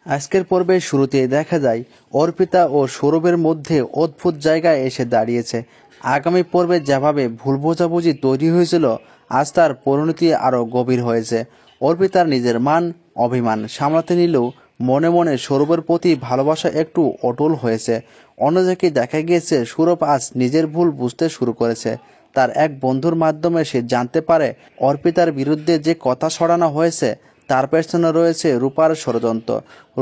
আজকের পর্বের শুরুতে দেখা যায় অর্পিতা ও সৌরভের মধ্যে অদ্ভুত জায়গায় এসে দাঁড়িয়েছে। আগামী পর্বে যেভাবে ভুল বোঝাবুঝি তৈরি হয়েছিল, আজ তার পরিণতি আরও গভীর হয়েছে। অর্পিতার নিজের মান অভিমান সামলাতে নিলেও মনে মনে সৌরভের প্রতি ভালোবাসা একটু অটল হয়েছে। অন্যদিকে দেখা গিয়েছে সৌরভ আজ নিজের ভুল বুঝতে শুরু করেছে। তার এক বন্ধুর মাধ্যমে সে জানতে পারে অর্পিতার বিরুদ্ধে যে কথা ছড়ানো হয়েছে তার পেছনে রয়েছে রূপার ষড়যন্ত্র।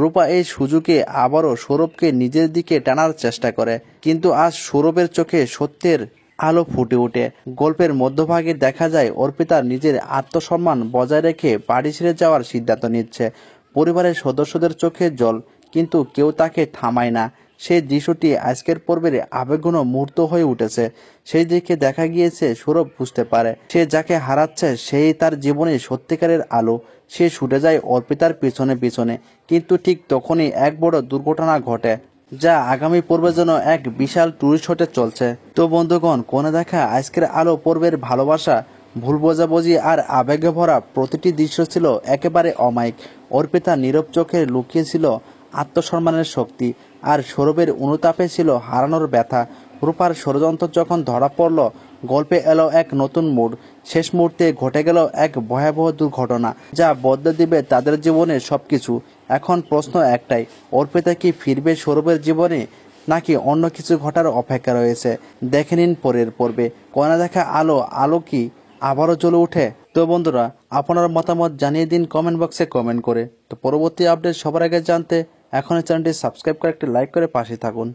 রূপা এই সুযোগে আবারও সৌরভকে নিজের দিকে টানার চেষ্টা করে, কিন্তু আজ সৌরভের চোখে সত্যের আলো ফুটে ওঠে। গল্পের মধ্যভাগে দেখা যায় অর্পিতার নিজের আত্মসম্মান বজায় রেখে বাড়ি ছেড়ে যাওয়ার সিদ্ধান্ত নিচ্ছে। পরিবারের সদস্যদের চোখে জল, কিন্তু কেউ তাকে থামায় না। সেই দৃশ্যটি আজকের পর্বের আবেগঘন মুহূর্ত হয়ে উঠেছে। সেই দিকে দেখা গিয়েছে সৌরভ বুঝতে পারে সে যাকে হারাচ্ছে সেই তার জীবনে সত্যিকারের আলো। সে ছুটে যায় অর্পিতার পিছনে পিছনে, কিন্তু ঠিক তখনই এক বড় দুর্ঘটনা ঘটে, যা আগামী পর্বের জন্য এক বিশাল টুরিস্ট হতে চলছে। তো বন্ধুগণ, কোণে দেখা আজকের আলো পর্বের ভালোবাসা, ভুল বোঝাবুঝি আর আবেগে ভরা প্রতিটি দৃশ্য ছিল একেবারে অমায়িক। অর্পিতা নীরব চোখে লুকিয়েছিল আত্মসম্মানের শক্তি, আর সৌরভের অনুতাপে ছিল হারানোর ব্যথা। রূপার ষড়যন্ত্র যখন ধরা পড়ল, গল্পে এলো এক নতুন মোড়। শেষ মুহূর্তে ঘটে গেল এক ভয়াবহ দুর্ঘটনা, যা বদলে দিবে তাদের জীবনের সবকিছু। এখন প্রশ্ন একটাই, অর্পিতা কি ফিরবে সৌরভের জীবনে, নাকি অন্য কিছু ঘটার অপেক্ষা রয়েছে? দেখে নিন পরের পর্বে কোণে দেখা আলো কি আবারও জ্বলে ওঠে? তো বন্ধুরা, আপনার মতামত জানিয়ে দিন কমেন্ট বক্সে কমেন্ট করে। তো পরবর্তী আপডেট সবার আগে জানতে এখন চ্যানেলটি সাবস্ক্রাইব করে একটি লাইক করে পাশে থাকুন।